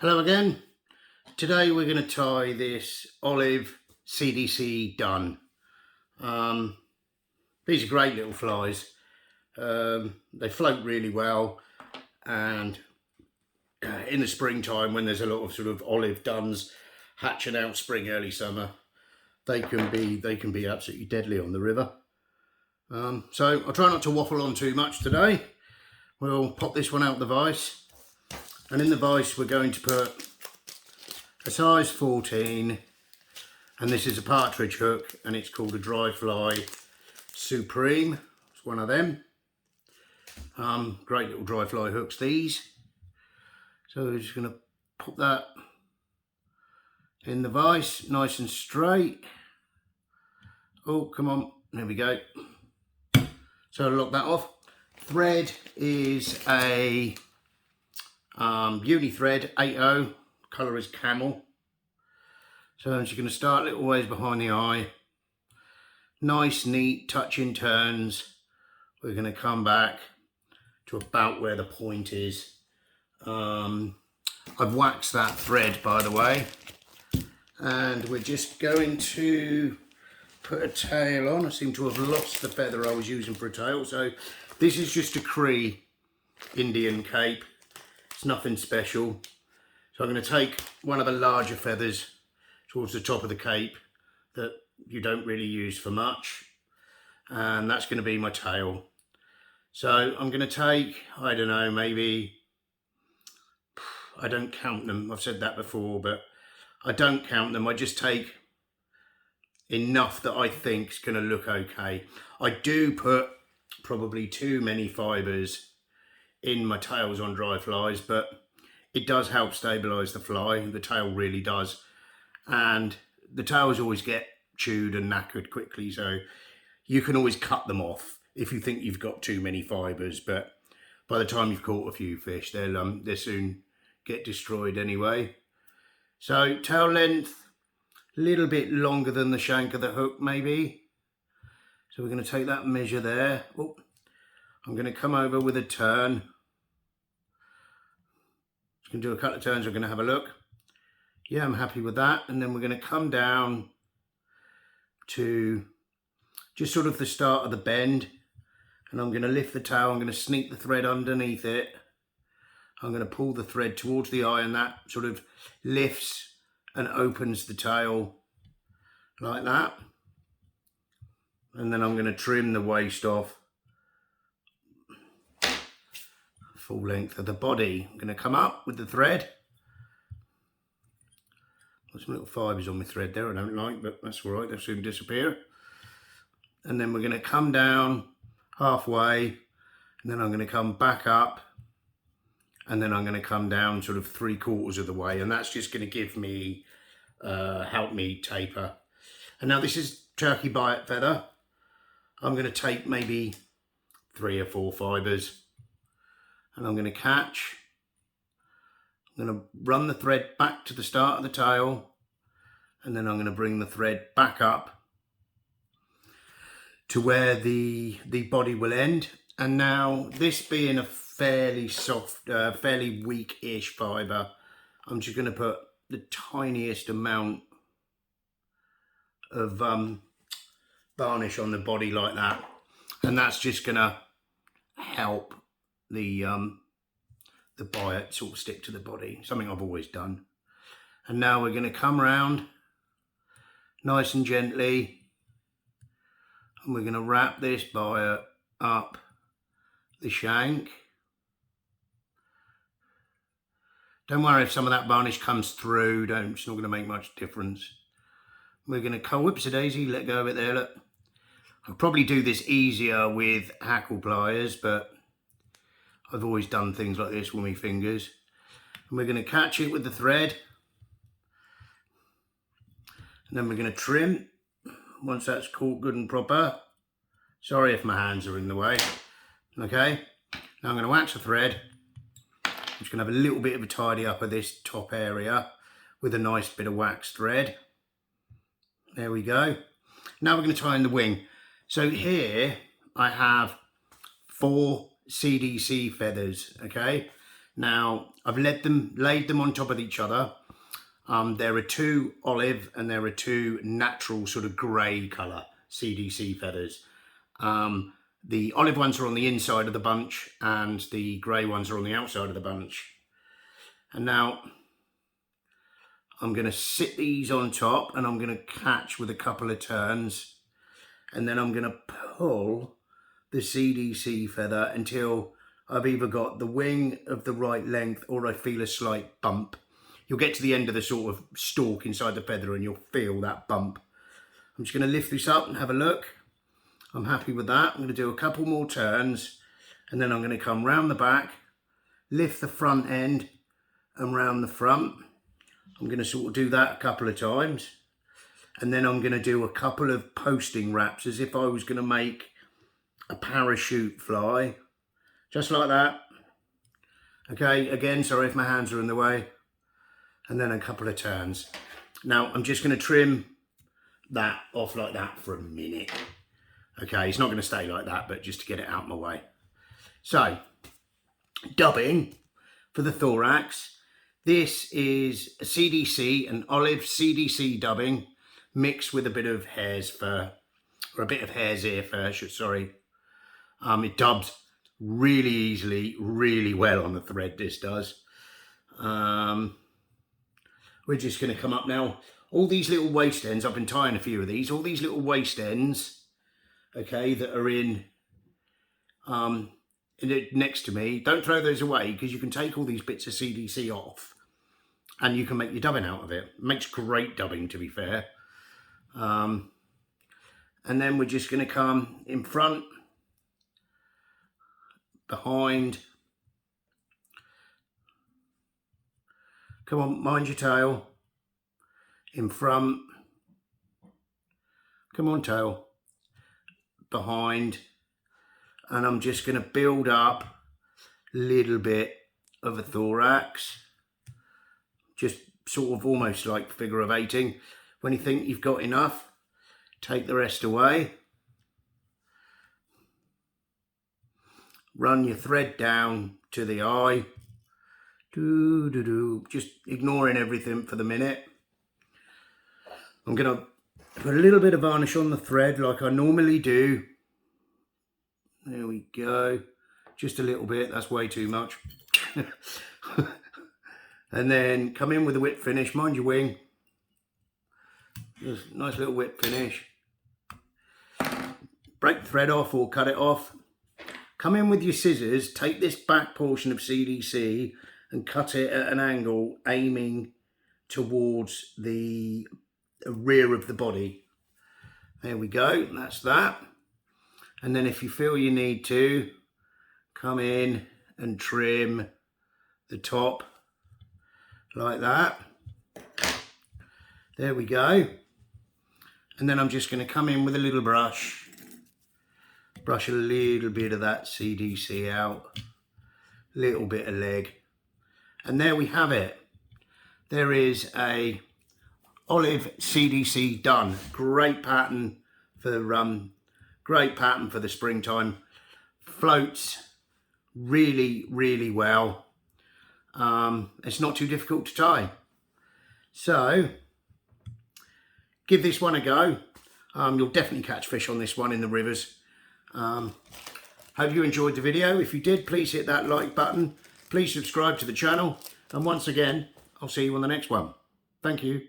Hello again. Today we're going to tie this olive CDC dun. These are great little flies. They float really well, and in the springtime when there's a lot of sort of olive duns hatching out spring, early summer, they can be absolutely deadly on the river. So I'll try not to waffle on too much today. We'll pop this one out the vise. And in the vise we're going to put a size 14, and this is a partridge hook, and it's called a dry fly supreme. It's one of them. Great little dry fly hooks these. So we're just going to put that in the vise nice and straight. Oh, come on, there we go. So I'll lock that off. Thread is a uni thread 80, colour is camel. So I'm just going to start little ways behind the eye, nice neat touching turns. We're going to come back to about where the point is. I've waxed that thread, by the way, and we're just going to put a tail on. I seem to have lost the feather I was using for a tail, so this is just a Cree Indian cape. It's nothing special. So I'm going to take one of the larger feathers towards the top of the cape that you don't really use for much, and that's going to be my tail. So I'm going to take, I don't know, maybe, I don't count them, I've said that before, but I don't count them. I just take enough that I think is going to look okay. I do put probably too many fibres in my tails on dry flies, but it does help stabilise the fly. The tail really does, and the tails always get chewed and knackered quickly, so you can always cut them off if you think you've got too many fibres, but by the time you've caught a few fish, they'll soon get destroyed anyway. So tail length, a little bit longer than the shank of the hook maybe. So we're going to take that measure there. Oh, I'm going to come over with a turn. Just going to do a couple of turns. We're going to have a look. Yeah, I'm happy with that. And then we're going to come down to just sort of the start of the bend. And I'm going to lift the tail. I'm going to sneak the thread underneath it. I'm going to pull the thread towards the eye, and that sort of lifts and opens the tail like that. And then I'm going to trim the waist off, full length of the body. I'm going to come up with the thread. There's some little fibres on my thread there I don't like, but that's all right, they'll soon disappear. And then we're going to come down halfway, and then I'm going to come back up, and then I'm going to come down sort of 3/4 of the way, and that's just going to give me, help me taper. And now this is turkey bite feather. I'm going to take maybe 3 or 4 fibres, and I'm going to catch. I'm going to run the thread back to the start of the tail, and then I'm going to bring the thread back up to where the body will end. And now, this being a fairly soft, fairly weak-ish fibre, I'm just going to put the tiniest amount of varnish on the body like that, and that's just going to help the bite sort of stick to the body, something I've always done. And now we're going to come round nice and gently, and we're going to wrap this bite up the shank. Don't worry if some of that varnish comes through, it's not going to make much difference. We're going to cut, whoops-a-daisy, let go of it there, look. I'll probably do this easier with hackle pliers, but I've always done things like this with my fingers. And we're going to catch it with the thread. And then we're going to trim once that's caught good and proper. Sorry if my hands are in the way. Okay, now I'm going to wax the thread. I'm just going to have a little bit of a tidy up of this top area with a nice bit of wax thread. There we go. Now we're going to tie in the wing. So here I have 4 CDC feathers, okay? Now, I've laid them on top of each other. There are 2 olive and there are 2 natural sort of grey colour CDC feathers. The olive ones are on the inside of the bunch and the grey ones are on the outside of the bunch. And now I'm going to sit these on top and I'm going to catch with a couple of turns, and then I'm going to pull the CDC feather until I've either got the wing of the right length or I feel a slight bump. You'll get to the end of the sort of stalk inside the feather and you'll feel that bump. I'm just going to lift this up and have a look. I'm happy with that. I'm going to do a couple more turns and then I'm going to come round the back, lift the front end and round the front. I'm going to sort of do that a couple of times, and then I'm going to do a couple of posting wraps as if I was going to make a parachute fly, just like that. Okay, again, sorry if my hands are in the way, and then a couple of turns. Now I'm just going to trim that off like that for a minute. Okay, it's not going to stay like that, but just to get it out of my way. So, dubbing for the thorax. This is a CDC, an olive CDC dubbing mixed with a bit of hare's fur, or a bit of hare's ear fur, sorry. It dubs really easily, really well on the thread, this does. We're just going to come up now. All these little waist ends, I've been tying a few of these, all these little waist ends, okay, that are in it next to me, don't throw those away because you can take all these bits of CDC off and you can make your dubbing out of it. Makes great dubbing, to be fair. And then we're just going to come in front, behind. Come on, mind your tail. In front. Come on, tail. Behind. And I'm just going to build up a little bit of a thorax, just sort of almost like figure of eighting. When you think you've got enough, take the rest away. Run your thread down to the eye. Just ignoring everything for the minute. I'm going to put a little bit of varnish on the thread like I normally do. There we go. Just a little bit, that's way too much. And then come in with a whip finish, mind your wing. Just nice little whip finish. Break the thread off or cut it off. Come in with your scissors, take this back portion of CDC and cut it at an angle aiming towards the rear of the body. There we go, that's that. And then if you feel you need to, come in and trim the top like that. There we go. And then I'm just going to come in with a little brush, brush a little bit of that CDC out, little bit of leg. And there we have it. There is a olive CDC done. Great pattern for the springtime. Floats really, really well. It's not too difficult to tie. So give this one a go. You'll definitely catch fish on this one in the rivers. Hope you enjoyed the video. If you did, please hit that like button. Please subscribe to the channel. And once again, I'll see you on the next one. Thank you.